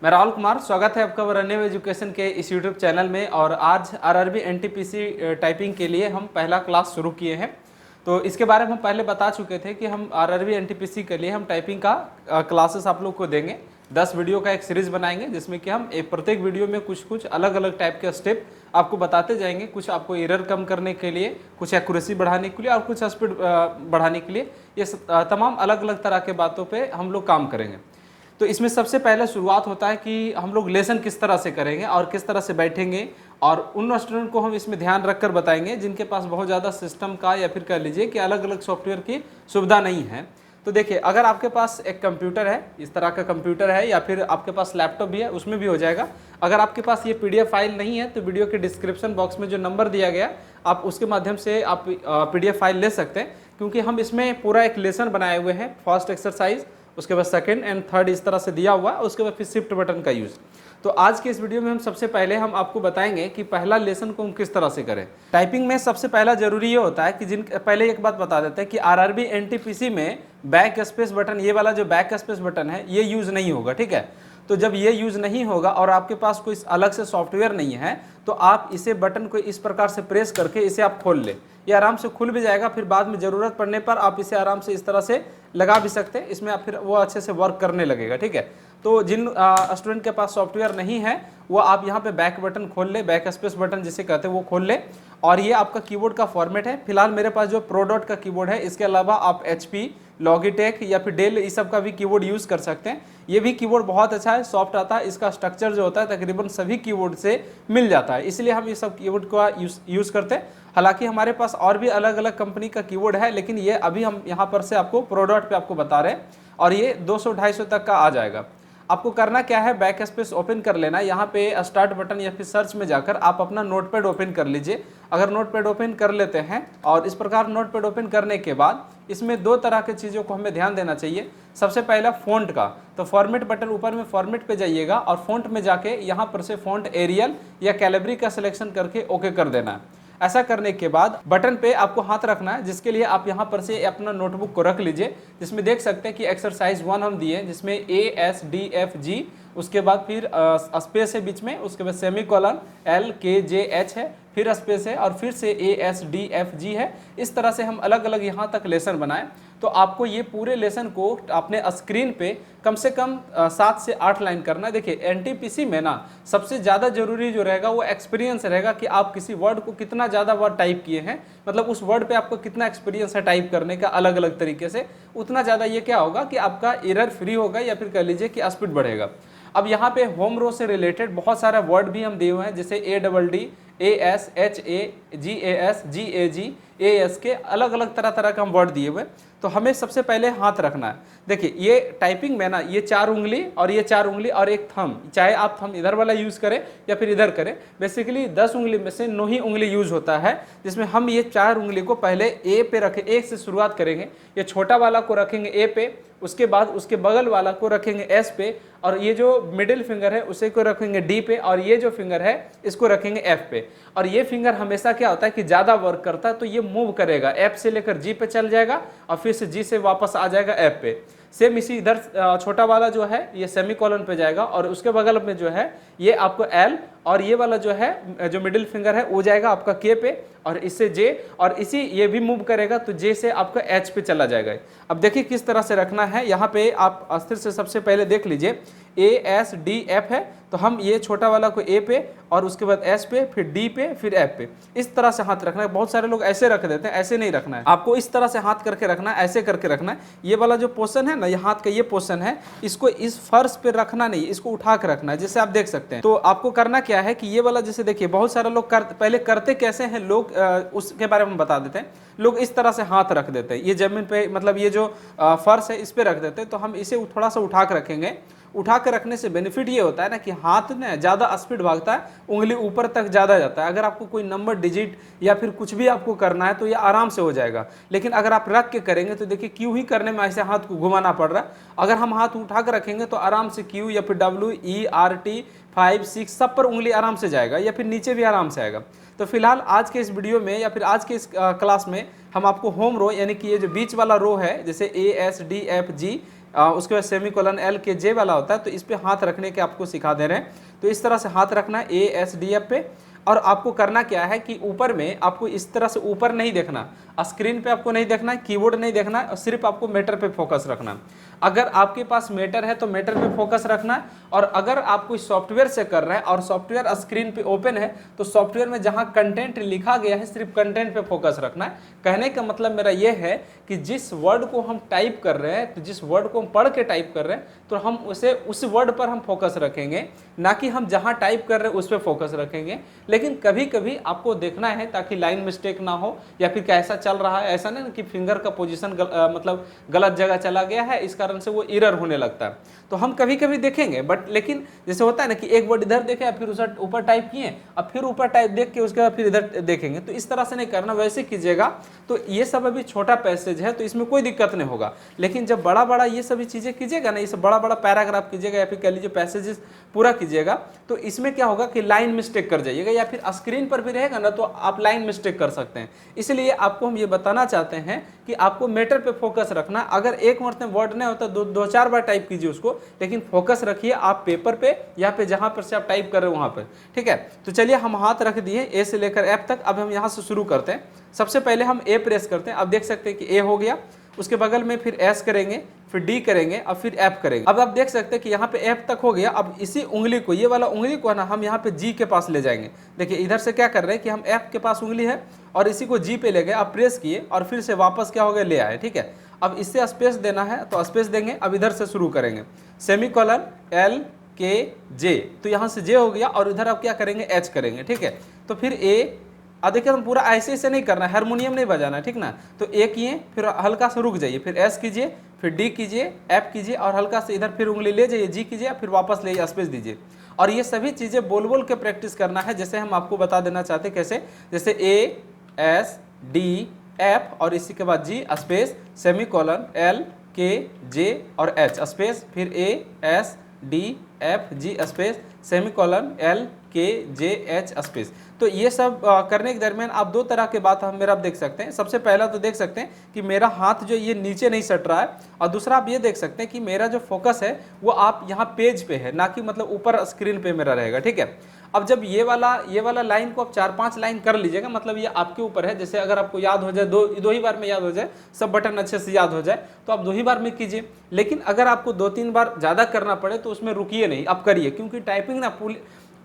मैं राहुल कुमार, स्वागत है आपका रनवे एजुकेशन के इस यूट्यूब चैनल में। और आज आरआरबी एनटीपीसी टाइपिंग के लिए हम पहला क्लास शुरू किए हैं। तो इसके बारे में हम पहले बता चुके थे कि हम आरआरबी एनटीपीसी के लिए हम टाइपिंग का क्लासेस आप लोग को देंगे। 10 वीडियो का एक सीरीज़ बनाएंगे जिसमें कि हम प्रत्येक वीडियो में कुछ अलग अलग टाइप के स्टेप आपको बताते जाएंगे। कुछ आपको एरर कम करने के लिए, कुछ एक्यूरेसी बढ़ाने के लिए और कुछ स्पीड बढ़ाने के लिए। ये तमाम अलग अलग तरह के बातों पे हम लोग काम करेंगे। तो इसमें सबसे पहले शुरुआत होता है कि हम लोग लेसन किस तरह से करेंगे और किस तरह से बैठेंगे, और उन स्टूडेंट को हम इसमें ध्यान रखकर बताएंगे जिनके पास बहुत ज़्यादा सिस्टम का या फिर कह लीजिए कि अलग अलग सॉफ्टवेयर की सुविधा नहीं है। तो देखिए, अगर आपके पास एक कंप्यूटर है, इस तरह का कंप्यूटर है, या फिर आपके पास लैपटॉप भी है, उसमें भी हो जाएगा। अगर आपके पास ये पीडीएफ फाइल नहीं है तो वीडियो के डिस्क्रिप्शन बॉक्स में जो नंबर दिया गया आप उसके माध्यम से आप पीडीएफ फाइल ले सकते हैं, क्योंकि हम इसमें पूरा एक लेसन बनाए हुए हैं। फर्स्ट एक्सरसाइज, उसके बाद सेकंड एंड थर्ड इस तरह से दिया हुआ है, उसके बाद फिर शिफ्ट बटन का यूज़। तो आज के इस वीडियो में हम सबसे पहले हम आपको बताएंगे कि पहला लेसन को हम किस तरह से करें। टाइपिंग में सबसे पहला जरूरी ये होता है कि पहले एक बात बता देते हैं कि आरआरबी एनटीपीसी में बैक स्पेस बटन, ये वाला जो बैक स्पेस बटन है, ये यूज़ नहीं होगा, ठीक है। तो जब ये यूज़ नहीं होगा और आपके पास कोई अलग से सॉफ्टवेयर नहीं है तो आप इसे बटन को इस प्रकार से प्रेस करके इसे आप खोल ले। ये आराम से खुल भी जाएगा, फिर बाद में ज़रूरत पड़ने पर आप इसे आराम से इस तरह से लगा भी सकते हैं, इसमें आप फिर वो अच्छे से वर्क करने लगेगा, ठीक है। तो जिन स्टूडेंट के पास सॉफ्टवेयर नहीं है वो आप यहाँ पे बैक बटन खोल ले, बैक स्पेस बटन जिसे कहते हैं वो खोल ले। और ये आपका कीबोर्ड का फॉर्मेट है। फिलहाल मेरे पास जो प्रोडॉट का कीबोर्ड है, इसके अलावा आप एचपी, लॉगिटेक या फिर डेल इस सब का भी कीबोर्ड यूज़ कर सकते हैं। ये भी कीबोर्ड बहुत अच्छा है, सॉफ्ट आता है, इसका स्ट्रक्चर जो होता है तकरीबन सभी कीबोर्ड से मिल जाता है, इसलिए हम ये सब कीबोर्ड का यूज़ करते हैं। हालांकि हमारे पास और भी अलग अलग कंपनी का कीबोर्ड है, लेकिन ये अभी हम यहाँ पर से आपको प्रोडक्ट पे आपको बता रहे हैं, और ये 200-250 तक का आ जाएगा। आपको करना क्या है, बैक स्पेस ओपन कर लेना। यहाँ पे स्टार्ट बटन या फिर सर्च में जाकर आप अपना नोटपैड ओपन कर लीजिए। अगर नोटपैड ओपन कर लेते हैं और इस प्रकार नोटपैड ओपन करने के बाद इसमें दो तरह की चीज़ों को हमें ध्यान देना चाहिए। सबसे पहला फ़ॉन्ट का, तो फॉर्मेट बटन, ऊपर में फॉर्मेट पे जाइएगा और फ़ॉन्ट में जाके यहाँ पर से फ़ॉन्ट एरियल या कैलिब्री का सिलेक्शन करके ओके कर देना है। ऐसा करने के बाद बटन पे आपको हाथ रखना है, जिसके लिए आप यहाँ पर से अपना नोटबुक को रख लीजिए, जिसमें देख सकते हैं कि एक्सरसाइज 1 हम दिए, जिसमें ASDFG, उसके बाद फिर स्पेस है बीच में, उसके बाद सेमीकोलन LKJH है, फिर स्पेस है और फिर से ASDFG है। इस तरह से हम अलग अलग यहाँ तक लेसन बनाएं। तो आपको ये पूरे लेसन को अपने स्क्रीन पे कम से कम 7 से 8 लाइन करना है। देखिए, एनटीपीसी में ना सबसे ज़्यादा जरूरी जो रहेगा वो एक्सपीरियंस रहेगा कि आप किसी वर्ड को कितना ज़्यादा वर्ड टाइप किए हैं, मतलब उस वर्ड पे आपको कितना एक्सपीरियंस है टाइप करने का अलग अलग तरीके से, उतना ज़्यादा ये क्या होगा कि आपका एरर फ्री होगा या फिर कह लीजिए कि स्पीड बढ़ेगा। अब यहाँ पे होम रो से रिलेटेड बहुत सारे वर्ड भी हम दिए हुए हैं, जैसे ADD, AS, HA, GAS, GAG, AS के अलग अलग तरह तरह का हम वर्ड दिए हुए। तो हमें सबसे पहले हाथ रखना है। देखिए, ये टाइपिंग में ना ये 4 उंगली और ये 4 उंगली और एक थंब, चाहे आप थंब इधर वाला यूज़ करें या फिर इधर करें, बेसिकली 10 उंगली में से 9 ही उंगली यूज़ होता है, जिसमें हम ये 4 उंगली को पहले ए पे रखें। एक से शुरुआत करेंगे, ये छोटा वाला को रखेंगे ए पे, उसके बाद उसके बगल वाला को रखेंगे एस पे, और ये जो मिडिल फिंगर है उसे को रखेंगे डी पे, और ये जो फिंगर है इसको रखेंगे एफ पे। और ये फिंगर हमेशा क्या होता है कि ज़्यादा वर्क करता है, तो ये मूव करेगा, एफ से लेकर जी पे चल जाएगा और फिर से जी से वापस आ जाएगा एफ पे। सेम इसी इधर छोटा वाला जो है ये सेमीकोलन पे जाएगा, और उसके बगल में जो है ये आपको एल, और ये वाला जो है जो मिडिल फिंगर है वो जाएगा आपका के पे, और इससे जे, और इसी ये भी मूव करेगा तो जे से आपका एच पे चला जाएगा। अब देखिए किस तरह से रखना है। यहाँ पे आप अस्थिर से सबसे पहले देख लीजिए, ASDF है, तो हम ये छोटा वाला को ए पे और उसके बाद एस पे, फिर डी पे, फिर एफ पे, इस तरह से हाथ रखना है। बहुत सारे लोग ऐसे रख देते हैं, ऐसे नहीं रखना है, आपको इस तरह से हाथ करके रखना है, ऐसे करके रखना है। ये वाला जो पोर्शन है ना, ये हाथ का ये पोर्शन है, इसको इस फर्श पे रखना नहीं, इसको उठा के रखना है, जैसे आप देख सकते हैं। तो आपको करना क्या है कि ये वाला, जैसे देखिए बहुत सारे लोग पहले करते कैसे हैं लोग, उसके बारे में बता देते हैं। लोग इस तरह से हाथ रख देते हैं, ये जमीन पे, मतलब ये जो फर्श है इस पे रख देते हैं। तो हम इसे थोड़ा सा उठा के रखेंगे। उठा के रखने से बेनिफिट ये होता है ना कि हाथ में ज़्यादा स्पीड भागता है, उंगली ऊपर तक ज़्यादा जाता है। अगर आपको कोई नंबर, डिजिट या फिर कुछ भी आपको करना है तो ये आराम से हो जाएगा। लेकिन अगर आप रख के करेंगे तो देखिए क्यू ही करने में ऐसे हाथ को घुमाना पड़ रहा है। अगर हम हाथ उठा कर रखेंगे तो आराम से क्यू या फिर WERT 5, 6 सब पर उंगली आराम से जाएगा, या फिर नीचे भी आराम से आएगा। तो फिलहाल आज के इस वीडियो में या फिर आज के इस क्लास में हम आपको होम रो, यानी कि ये जो बीच वाला रो है, जैसे ASDFG, उसके बाद सेमीकोलन एल के जे वाला होता है, तो इस पे हाथ रखने के आपको सिखा दे रहे हैं। तो इस तरह से हाथ रखना है ए एस डी एफ पे, और आपको करना क्या है कि ऊपर में आपको इस तरह से ऊपर नहीं देखना, स्क्रीन पे आपको नहीं देखना है, कीबोर्ड नहीं देखना है, और सिर्फ आपको मेटर पे फोकस रखना है। अगर आपके पास मेटर है तो मेटर पे फोकस रखना है, और अगर आप कोई सॉफ्टवेयर से कर रहे हैं और सॉफ्टवेयर स्क्रीन पे ओपन है तो सॉफ्टवेयर में जहां कंटेंट लिखा गया है सिर्फ कंटेंट पे फोकस रखना है। कहने का मतलब मेरा यह है कि जिस वर्ड को हम टाइप कर रहे हैं, तो जिस वर्ड को हम पढ़ के टाइप कर रहे हैं, तो हम उसे उस वर्ड पर हम फोकस रखेंगे, ना कि हम जहां टाइप कर रहे हैं उस पर फोकस रखेंगे। लेकिन कभी कभी आपको देखना है ताकि लाइन मिस्टेक ना हो, या फिर कैसा चल रहा है, ऐसा नहीं कि फिंगर का पोजीशन मतलब गलत जगह चला गया है, इस कारण से वो एरर होने लगता है। तो हम कभी कभी देखेंगे, बट लेकिन जैसे होता है ना कि एक वर्ड इधर देखे फिर उसे ऊपर टाइप किए, अब फिर ऊपर टाइप देख के उसके बाद फिर इधर देखेंगे, तो इस तरह से नहीं करना, वैसे कीजिएगा। तो ये सब अभी छोटा पैसेज है तो इसमें कोई दिक्कत नहीं होगा। लेकिन जब बड़ा बड़ा ये सभी चीजें कीजिएगा ना, ये सब बड़ा बड़ा पैराग्राफ कीजिएगा या फिर कह लीजिए पैसेजेस पूरा कीजिएगा, तो इसमें क्या होगा कि लाइन मिस्टेक कर जाइएगा, या फिर स्क्रीन पर भी रहेगा ना तो आप लाइन मिस्टेक कर सकते हैं। इसलिए आपको हम ये बताना चाहते हैं कि आपको मेटर पे फोकस रखना। अगर एक वर्ड में वर्ड नहीं होता दो चार बार टाइप कीजिए उसको, लेकिन फोकस रखिए आप पेपर पे या पे जहां पर से आप टाइप कर रहे हो वहां पर, ठीक है। तो चलिए हम हाथ रख दिए ए से लेकर एफ तक। अब हम यहां से शुरू करते हैं। सबसे पहले हम ए प्रेस करते हैं। अब देख सकते हैं कि ए हो गया, उसके बगल में फिर एस करेंगे, फिर डी करेंगे, अब फिर एफ करेंगे। अब आप देख सकते हैं कि यहाँ पे एफ तक हो गया। अब इसी उंगली को, ये वाला उंगली को है ना, हम यहाँ पे जी के पास ले जाएंगे। देखिए इधर से क्या कर रहे हैं कि हम एफ के पास उंगली है और इसी को जी पे ले गए, अब प्रेस किए और फिर से वापस क्या हो गया, ले आए, ठीक है। अब इससे स्पेस देना है तो स्पेस देंगे। अब इधर से शुरू करेंगे, सेमीकोलन एल के जे, तो यहाँ से जे हो गया और इधर आप क्या करेंगे, एच करेंगे, ठीक है। तो फिर ए, अब देखिए हम पूरा ऐसे ऐसे नहीं करना, हारमोनियम नहीं बजाना, ठीक ना। तो ए किए, फिर हल्का से रुक जाइए, फिर एस कीजिए, फिर डी कीजिए, एफ कीजिए और हल्का से इधर फिर उंगली ले जाइए, जी कीजिए, फिर वापस ले स्पेस दीजिए। और ये सभी चीज़ें बोल बोल के प्रैक्टिस करना है, जैसे हम आपको बता देना चाहते हैं कैसे, जैसे ए एस डी एफ और इसी के बाद जी स्पेस सेमीकोलन एल के जे और एच स्पेस, फिर A S D F G space semicolon L के जे एच स्पेस। तो ये सब करने के दरमियान आप दो तरह के बात हम मेरा आप देख सकते हैं। सबसे पहला तो देख सकते हैं कि मेरा हाथ जो ये नीचे नहीं सट रहा है, और दूसरा आप ये देख सकते हैं कि मेरा जो फोकस है वो आप यहाँ पेज पे है, ना कि मतलब ऊपर स्क्रीन पे मेरा रहेगा, ठीक है। अब जब ये वाला लाइन को आप 4-5 लाइन कर लीजिएगा, मतलब ये आपके ऊपर है। जैसे अगर आपको याद हो जाए, दो ही बार में याद हो जाए, सब बटन अच्छे से याद हो जाए, तो आप 2 ही बार में कीजिए। लेकिन अगर आपको 2-3 बार ज़्यादा करना पड़े तो उसमें रुकिए नहीं, आप करिए, क्योंकि टाइपिंग ना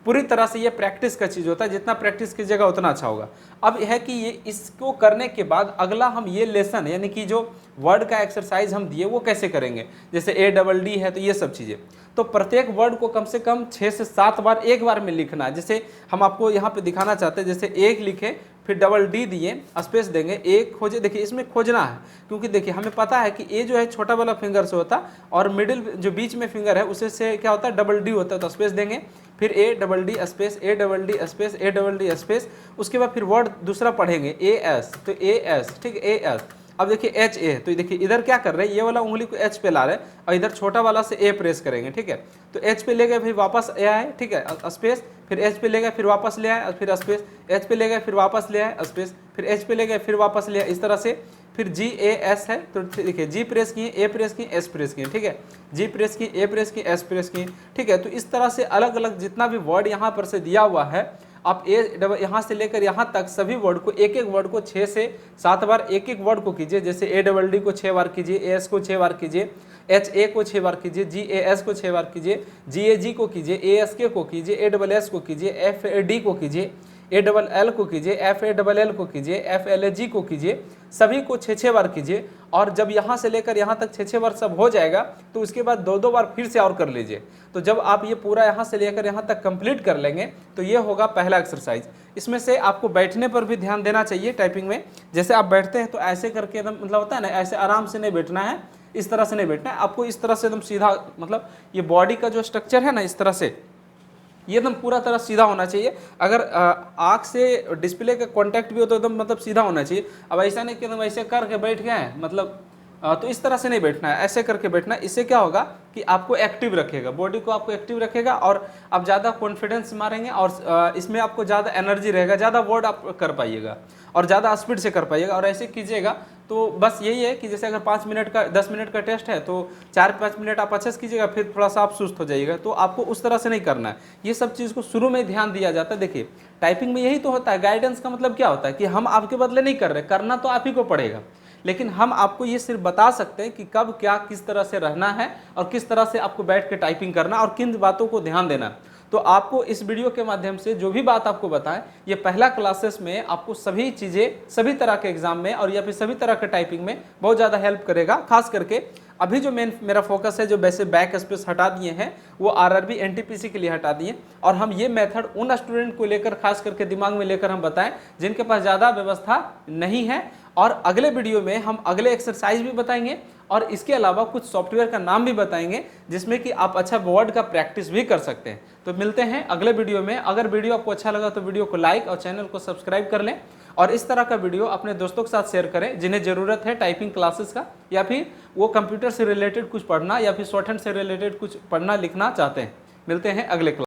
पूरी तरह से ये प्रैक्टिस का चीज़ होता है, जितना प्रैक्टिस कीजिएगा उतना अच्छा होगा। अब यह है कि ये इसको करने के बाद अगला हम ये लेसन यानी कि जो वर्ड का एक्सरसाइज हम दिए वो कैसे करेंगे, जैसे ADD है तो ये सब चीज़ें, तो प्रत्येक वर्ड को कम से कम 6 से 7 बार एक बार में लिखना है। जैसे हम आपको यहाँ पे दिखाना चाहते हैं, जैसे एक लिखे, फिर DD दिए, स्पेस देंगे, एक खोजे। देखिए इसमें खोजना है, क्योंकि देखिए हमें पता है कि ए जो है छोटा वाला फिंगर से होता है और मिडिल जो बीच में फिंगर है उसे से क्या होता है, DD होता है, तो स्पेस देंगे, फिर ADD space ADD space ADD space, उसके बाद फिर वर्ड दूसरा पढ़ेंगे AS, तो AS, ठीक है, AS। अब देखिए HA, तो देखिए इधर क्या कर रहे हैं, ये वाला उंगली को H पे ला रहे हैं और इधर छोटा वाला से A प्रेस करेंगे, ठीक है। तो H पे ले गए, फिर वापस A आए, ठीक है, स्पेस, फिर H पे ले गए, फिर वापस ले आए, फिर स्पेस, H पे ले गए, फिर वापस ले आए, स्पेस, फिर H पे ले गए, फिर वापस ले आए, इस तरह से। फिर GAS है तो देखिए G प्रेस किए, A प्रेस किए, S प्रेस किए, ठीक है, G प्रेस किए, A प्रेस किए, S प्रेस किए, ठीक है। तो इस तरह से अलग अलग जितना भी वर्ड यहाँ पर से दिया हुआ है, आप यहाँ से लेकर यहाँ तक सभी वर्ड को, एक एक वर्ड को 6 से 7 बार एक एक वर्ड को कीजिए। जैसे ADD को 6 बार कीजिए, AS को 6 बार कीजिए, HA को 6 बार कीजिए, GAS को 6 बार कीजिए, GAG को कीजिए, ASK को कीजिए, ASS को कीजिए, FAD को कीजिए, ALL को कीजिए, FALL को कीजिए, FLAG को कीजिए, सभी को 6-6 बार कीजिए। और जब यहाँ से लेकर यहाँ तक 6-6 बार सब हो जाएगा तो उसके बाद 2-2 बार फिर से और कर लीजिए। तो जब आप ये पूरा यहाँ से लेकर यहाँ तक कंप्लीट कर लेंगे तो ये होगा पहला एक्सरसाइज। इसमें से आपको बैठने पर भी ध्यान देना चाहिए टाइपिंग में। जैसे आप बैठते हैं तो ऐसे करके एकदम मतलब होता है ना, ऐसे आराम से नहीं बैठना है, इस तरह से नहीं बैठना है आपको, इस तरह से एकदम सीधा, मतलब ये बॉडी का जो स्ट्रक्चर है ना, इस तरह से ये एकदम पूरा तरह सीधा होना चाहिए। अगर आँख से डिस्प्ले का कांटेक्ट भी हो तो एकदम मतलब सीधा होना चाहिए। अब ऐसा नहीं कि एकदम ऐसे करके बैठ गए हैं, मतलब तो इस तरह से नहीं बैठना है, ऐसे करके बैठना है। इससे क्या होगा कि आपको एक्टिव रखेगा, बॉडी को आपको एक्टिव रखेगा और आप ज़्यादा कॉन्फिडेंस मारेंगे और इसमें आपको ज़्यादा एनर्जी रहेगा, ज़्यादा वर्ड आप कर पाइएगा और ज़्यादा स्पीड से कर पाइएगा। और ऐसे कीजिएगा तो बस यही है कि जैसे अगर 5 मिनट का 10 मिनट का टेस्ट है तो 4-5 मिनट आप अच्छे से कीजिएगा, फिर थोड़ा सा आप सुस्त हो जाइएगा। तो आपको उस तरह से नहीं करना है, ये सब चीज़ को शुरू में ध्यान दिया जाता है। देखिए टाइपिंग में यही तो होता है, गाइडेंस का मतलब क्या होता है कि हम आपके बदले नहीं कर रहे, करना तो आप ही को पड़ेगा, लेकिन हम आपको ये सिर्फ बता सकते हैं कि कब क्या किस तरह से रहना है और किस तरह से आपको बैठ के टाइपिंग करना और किन बातों को ध्यान देना। तो आपको इस वीडियो के माध्यम से जो भी बात आपको बताएं, ये पहला क्लासेस में आपको सभी चीज़ें सभी तरह के एग्जाम में और या फिर सभी तरह के टाइपिंग में बहुत ज़्यादा हेल्प करेगा। खास करके अभी जो मेरा फोकस है, जो वैसे बैक स्पेस हटा दिए हैं वो आरआरबी एनटीपीसी के लिए हटा दिए, और हम ये मेथड उन स्टूडेंट को लेकर खास करके दिमाग में लेकर हम बताएं जिनके पास ज़्यादा व्यवस्था नहीं है। और अगले वीडियो में हम अगले एक्सरसाइज भी बताएंगे और इसके अलावा कुछ सॉफ्टवेयर का नाम भी बताएंगे जिसमें कि आप अच्छा वर्ड का प्रैक्टिस भी कर सकते हैं। तो मिलते हैं अगले वीडियो में। अगर वीडियो आपको अच्छा लगा तो वीडियो को लाइक और चैनल को सब्सक्राइब कर लें, और इस तरह का वीडियो अपने दोस्तों के साथ शेयर करें जिन्हें ज़रूरत है टाइपिंग क्लासेस का, या फिर वो कंप्यूटर से रिलेटेड कुछ पढ़ना या फिर शॉर्ट हैंड से रिलेटेड कुछ पढ़ना लिखना चाहते हैं। मिलते हैं अगले क्लास।